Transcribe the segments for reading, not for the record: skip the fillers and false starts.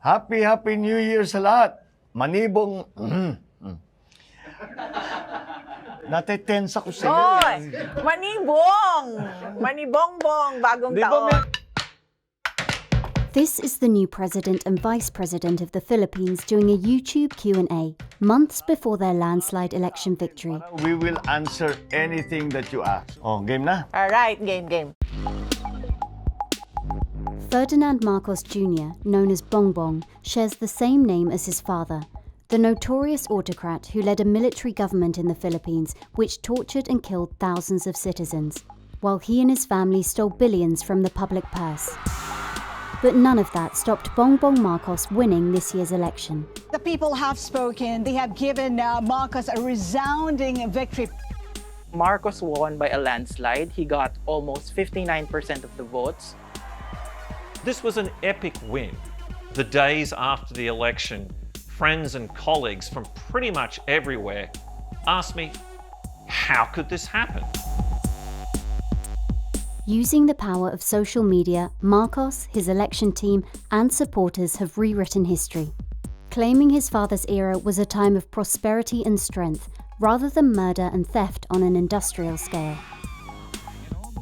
Happy New Year sa lahat. Manibong... Natitense ako sa iyo. Oy! Manibong! Manibongbong! Bagong taon. This is the new president and vice president of the Philippines doing a YouTube Q&A months before their landslide election victory. We will answer anything that you ask. Oh, game na? Alright, game. Ferdinand Marcos Jr, known as Bongbong, shares the same name as his father, the notorious autocrat who led a military government in the Philippines which tortured and killed thousands of citizens, while he and his family stole billions from the public purse. But none of that stopped Bongbong Marcos winning this year's election. The people have spoken. They have given Marcos a resounding victory. Marcos won by a landslide. He got almost 59% of the votes. This was an epic win. The days after the election, friends and colleagues from pretty much everywhere asked me, how could this happen? Using the power of social media, Marcos, his election team, and supporters have rewritten history, claiming his father's era was a time of prosperity and strength, rather than murder and theft on an industrial scale.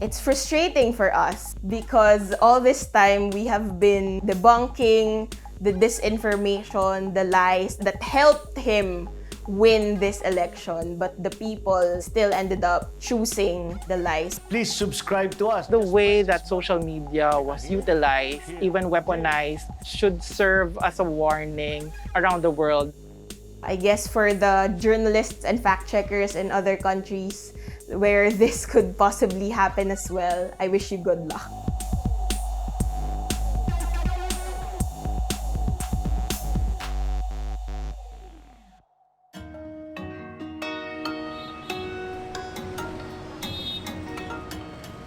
It's frustrating for us because all this time we have been debunking the disinformation, the lies that helped him win this election, but the people still ended up choosing the lies. Please subscribe to us. The way that social media was utilized, even weaponized, should serve as a warning around the world. I guess for the journalists and fact-checkers in other countries where this could possibly happen as well, I wish you good luck.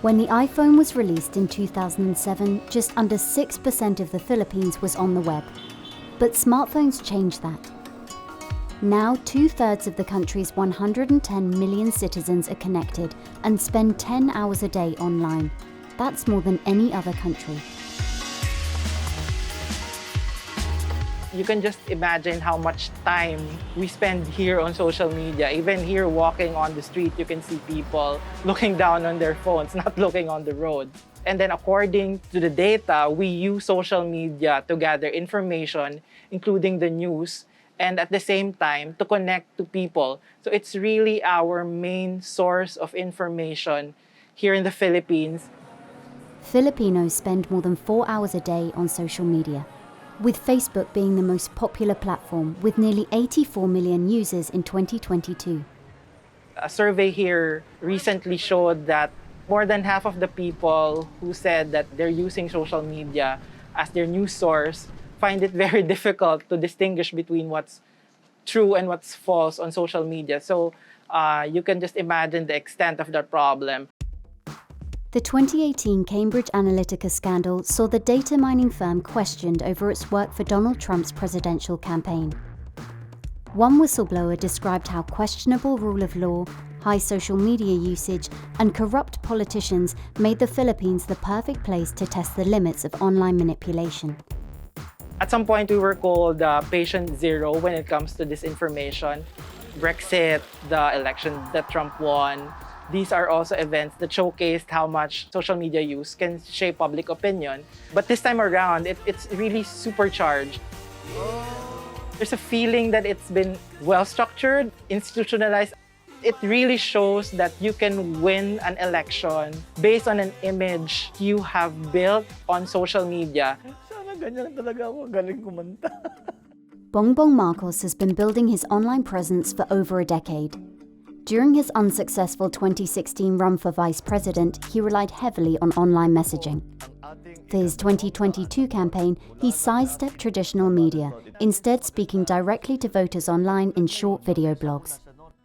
When the iPhone was released in 2007, just under 6% of the Philippines was on the web. But smartphones changed that. Now, 2/3 of the country's 110 million citizens are connected and spend 10 hours a day online. That's more than any other country. You can just imagine how much time we spend here on social media. Even here walking on the street, you can see people looking down on their phones, not looking on the road. And then according to the data, we use social media to gather information, including the news, and at the same time, to connect to people. So it's really our main source of information here in the Philippines. Filipinos spend more than 4 hours a day on social media, with Facebook being the most popular platform with nearly 84 million users in 2022. A survey here recently showed that more than half of the people who said that they're using social media as their news source find it very difficult to distinguish between what's true and what's false on social media. So you can just imagine the extent of that problem. The 2018 Cambridge Analytica scandal saw the data mining firm questioned over its work for Donald Trump's presidential campaign. One whistleblower described how questionable rule of law, high social media usage, and corrupt politicians made the Philippines the perfect place to test the limits of online manipulation. At some point, we were called patient zero when it comes to disinformation. Brexit, the election that Trump won, these are also events that showcased how much social media use can shape public opinion. But this time around, it's really supercharged. There's a feeling that it's been well-structured, institutionalized. It really shows that you can win an election based on an image you have built on social media. Sana ganyan talaga ako, galing kumanta. Bongbong Marcos has been building his online presence for over a decade. During his unsuccessful 2016 run for vice president, he relied heavily on online messaging. For his 2022 campaign, he sidestepped traditional media, instead speaking directly to voters online in short video blogs.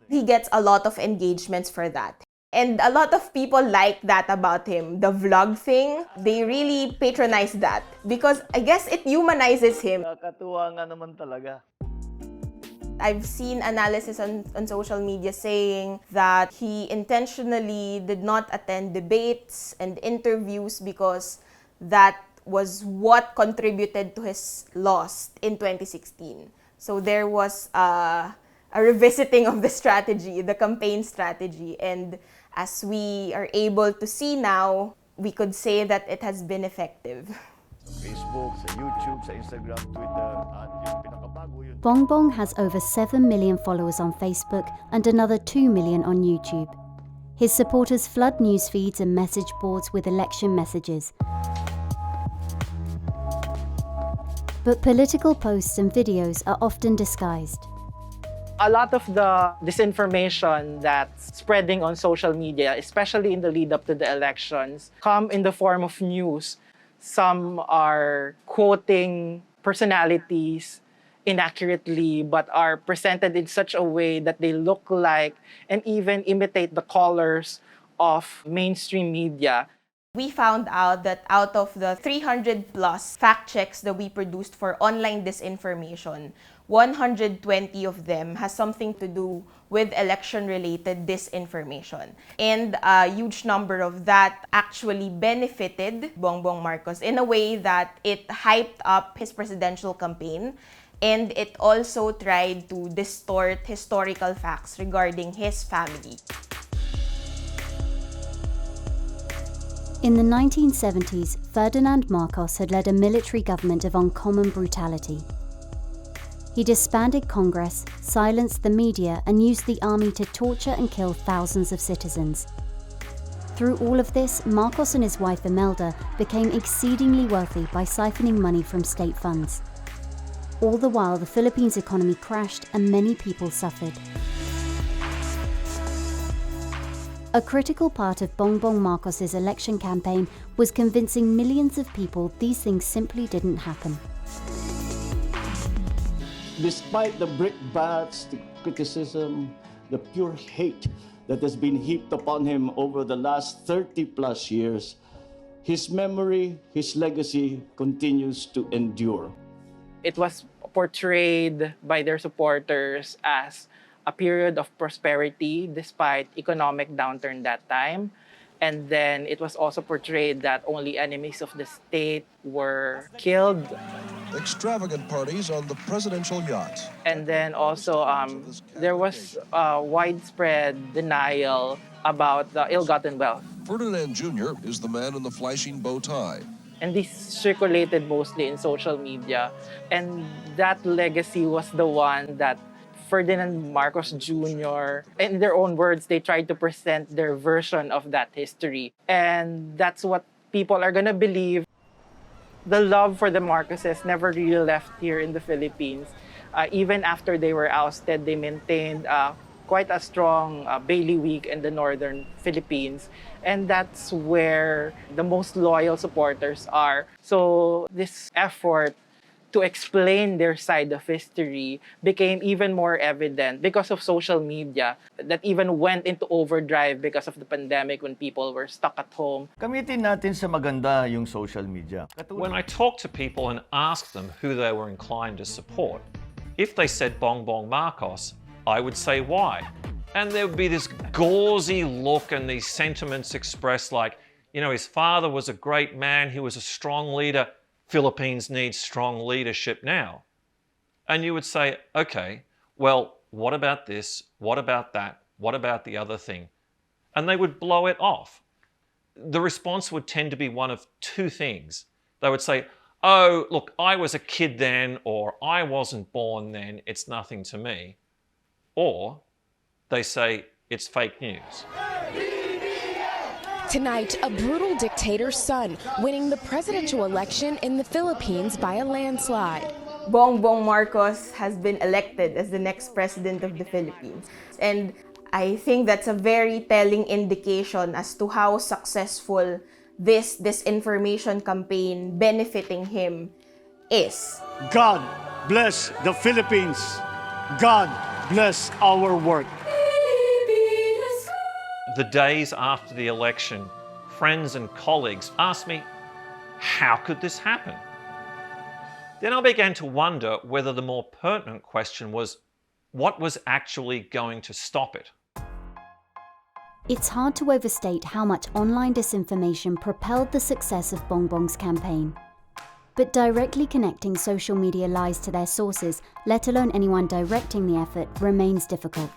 He gets a lot of engagements for that. And a lot of people like that about him. The vlog thing, they really patronize that because I guess it humanizes him. Kakatuwa nga naman talaga. I've seen analysis on social media saying that he intentionally did not attend debates and interviews because that was what contributed to his loss in 2016. So there was a revisiting of the strategy, the campaign strategy. And as we are able to see now, we could say that it has been effective. Facebook, sa YouTube, sa Instagram, Twitter, at yung pinakabago yun. Bongbong has over 7 million followers on Facebook and another 2 million on YouTube. His supporters flood news feeds and message boards with election messages. But political posts and videos are often disguised. A lot of the disinformation that's spreading on social media, especially in the lead up to the elections, come in the form of news. Some are quoting personalities inaccurately, but are presented in such a way that they look like and even imitate the colors of mainstream media. We found out that out of the 300 plus fact checks that we produced for online disinformation, 120 of them has something to do with election-related disinformation. And a huge number of that actually benefited Bongbong Marcos in a way that it hyped up his presidential campaign, and it also tried to distort historical facts regarding his family. In the 1970s, Ferdinand Marcos had led a military government of uncommon brutality. He disbanded Congress, silenced the media, and used the army to torture and kill thousands of citizens. Through all of this, Marcos and his wife Imelda became exceedingly wealthy by siphoning money from state funds. All the while, the Philippines' economy crashed and many people suffered. A critical part of Bongbong Marcos' election campaign was convincing millions of people these things simply didn't happen. Despite the brickbats, the criticism, the pure hate that has been heaped upon him over the last 30 plus years, his memory, his legacy continues to endure. It was portrayed by their supporters as a period of prosperity despite economic downturn that time. And then it was also portrayed that only enemies of the state were killed. Extravagant parties on the presidential yacht. And then also there was widespread denial about the ill-gotten wealth. Ferdinand Jr. is the man in the flashing bow tie. And this circulated mostly in social media. And that legacy was the one that Ferdinand Marcos Jr., in their own words, they tried to present their version of that history. And that's what people are gonna believe. The love for the Marcoses never really left here in the Philippines. Even after they were ousted, they maintained quite a strong bailiwick in the northern Philippines. And that's where the most loyal supporters are. So this effort to explain their side of history became even more evident because of social media that even went into overdrive because of the pandemic when people were stuck at home. Gamitin natin sa maganda yung social media. When I talked to people and asked them who they were inclined to support, if they said Bongbong Marcos, I would say why. And there would be this gauzy look and these sentiments expressed like, you know, his father was a great man, he was a strong leader, Philippines needs strong leadership now. And you would say, okay, well, what about this? What about that? What about the other thing? And they would blow it off. The response would tend to be one of two things. They would say, oh, look, I was a kid then, or I wasn't born then, it's nothing to me. Or they say, it's fake news. Tonight, a brutal dictator's son winning the presidential election in the Philippines by a landslide. Bongbong Marcos has been elected as the next president of the Philippines. And I think that's a very telling indication as to how successful this disinformation campaign benefiting him is. God bless the Philippines. God bless our work. The days after the election, friends and colleagues asked me, how could this happen? Then I began to wonder whether the more pertinent question was, what was actually going to stop it? It's hard to overstate how much online disinformation propelled the success of Bongbong's campaign. But directly connecting social media lies to their sources, let alone anyone directing the effort, remains difficult.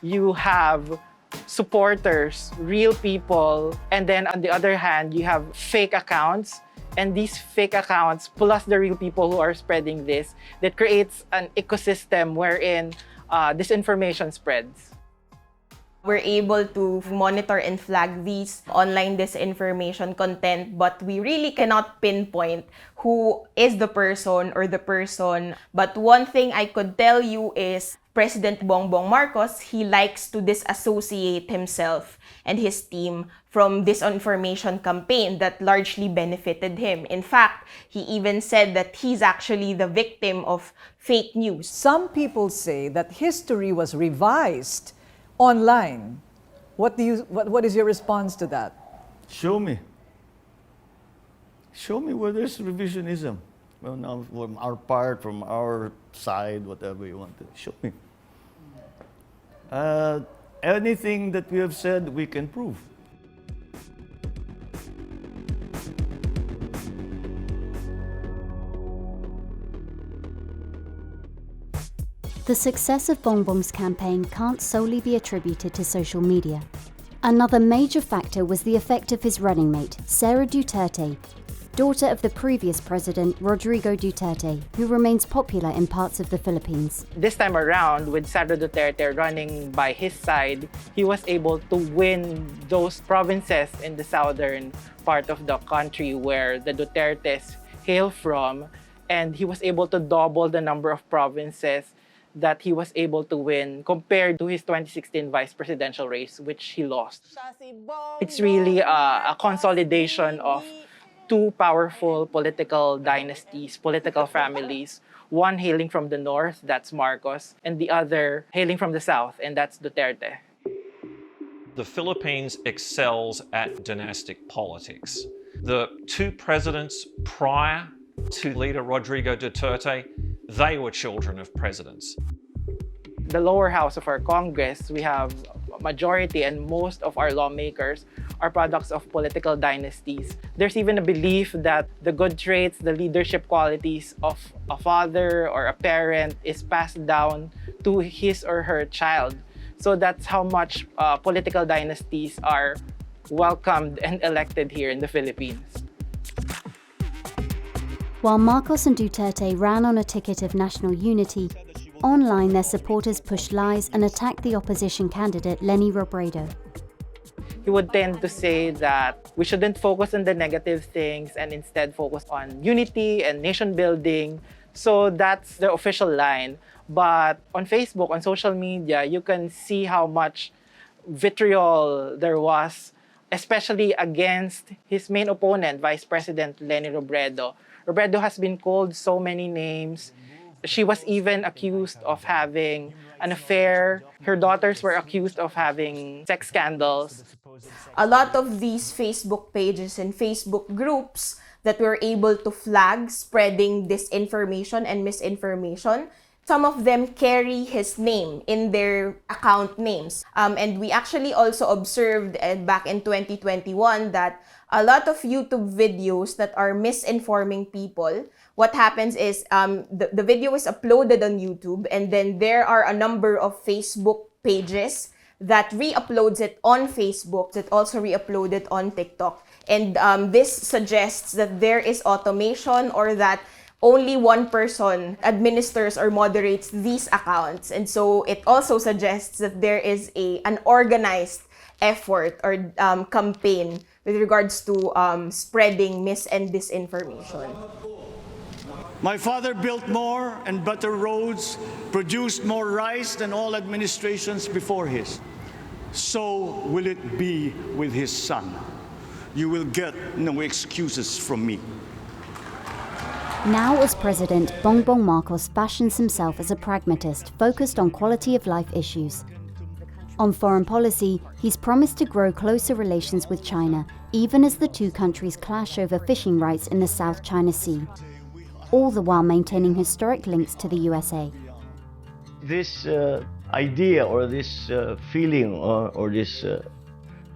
You have supporters, real people, and then on the other hand, you have fake accounts. And these fake accounts, plus the real people who are spreading this, that creates an ecosystem wherein disinformation spreads. We're able to monitor and flag these online disinformation content, but we really cannot pinpoint who is the person or the person. But one thing I could tell you is President Bongbong Marcos, he likes to disassociate himself and his team from disinformation campaign that largely benefited him. In fact, he even said that he's actually the victim of fake news. Some people say that history was revised online. What is your response to that? Show me. Show me where there's revisionism. Well, now from our part, from our side, whatever you want to show me. Anything that we have said, we can prove. The success of Bongbong's campaign can't solely be attributed to social media. Another major factor was the effect of his running mate, Sara Duterte, daughter of the previous president, Rodrigo Duterte, who remains popular in parts of the Philippines. This time around, with Sara Duterte running by his side, he was able to win those provinces in the southern part of the country where the Dutertes hail from, and he was able to double the number of provinces that he was able to win compared to his 2016 vice presidential race, which he lost. It's really a consolidation of two powerful political dynasties, political families, one hailing from the north, that's Marcos, and the other hailing from the south, and that's Duterte. The Philippines excels at dynastic politics. The two presidents prior to leader Rodrigo Duterte, they were children of presidents. The lower house of our Congress, we have a majority, and most of our lawmakers are products of political dynasties. There's even a belief that the good traits, the leadership qualities of a father or a parent is passed down to his or her child. So that's how much political dynasties are welcomed and elected here in the Philippines. While Marcos and Duterte ran on a ticket of national unity, online their supporters pushed lies and attacked the opposition candidate Leni Robredo. He would tend to say that we shouldn't focus on the negative things and instead focus on unity and nation building. So that's the official line. But on Facebook, on social media, you can see how much vitriol there was, especially against his main opponent, Vice President Leni Robredo. Robredo has been called so many names. She was even accused of having an affair. Her daughters were accused of having sex scandals. A lot of these Facebook pages and Facebook groups that were able to flag spreading disinformation and misinformation, some of them carry his name in their account names. And we actually also observed back in 2021 that a lot of YouTube videos that are misinforming people, what happens is the video is uploaded on YouTube, and then there are a number of Facebook pages that re-uploads it on Facebook, that also re-upload it on TikTok. And this suggests that there is automation, or that only one person administers or moderates these accounts. And so it also suggests that there is an organized effort or campaign with regards to spreading mis and disinformation. My father built more and better roads, produced more rice than all administrations before his. So will it be with his son. You will get no excuses from me. Now as president, Bongbong Marcos fashions himself as a pragmatist focused on quality of life issues. On foreign policy, he's promised to grow closer relations with China, even as the two countries clash over fishing rights in the South China Sea, all the while maintaining historic links to the USA. This idea or this feeling or this,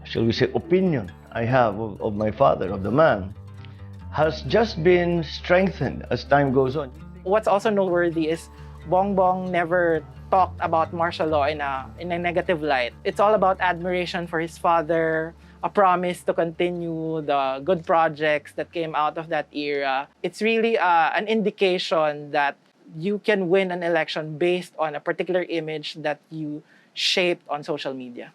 shall we say, opinion I have of my father, of the man, has just been strengthened as time goes on. What's also noteworthy is Bongbong never talked about martial law in a negative light. It's all about admiration for his father, a promise to continue the good projects that came out of that era. It's really an indication that you can win an election based on a particular image that you shaped on social media.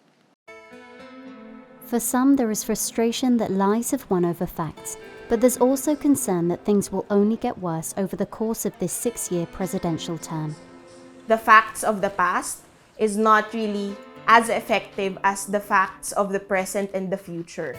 For some, there is frustration that lies have won over facts, but there's also concern that things will only get worse over the course of this 6-year presidential term. The facts of the past is not really as effective as the facts of the present and the future.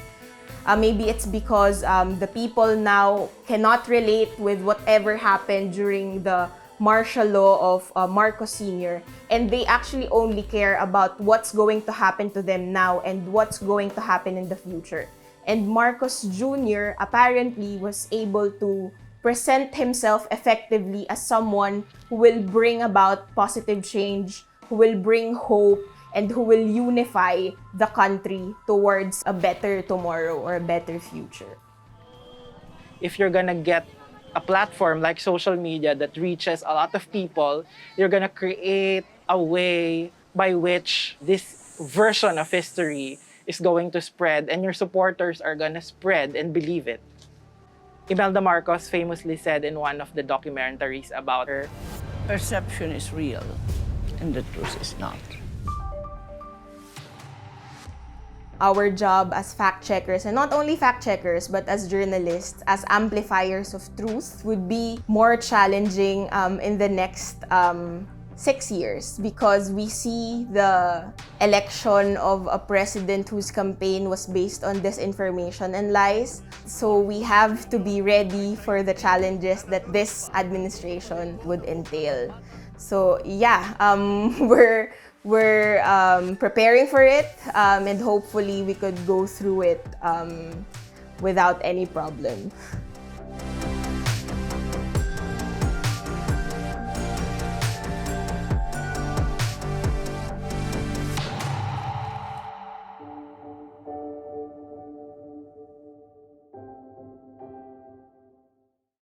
Maybe it's because the people now cannot relate with whatever happened during the martial law of Marcos Sr. and they actually only care about what's going to happen to them now and what's going to happen in the future. And Marcos Jr. apparently was able to present himself effectively as someone who will bring about positive change, who will bring hope, and who will unify the country towards a better tomorrow or a better future. If you're gonna get a platform like social media that reaches a lot of people, you're gonna create a way by which this version of history is going to spread and your supporters are gonna spread and believe it. Imelda Marcos famously said in one of the documentaries about her, perception is real and the truth is not. Our job as fact-checkers, and not only fact-checkers, but as journalists, as amplifiers of truth, would be more challenging in the next 6 years because we see the election of a president whose campaign was based on disinformation and lies. So we have to be ready for the challenges that this administration would entail. So yeah, we're preparing for it and hopefully we could go through it without any problem.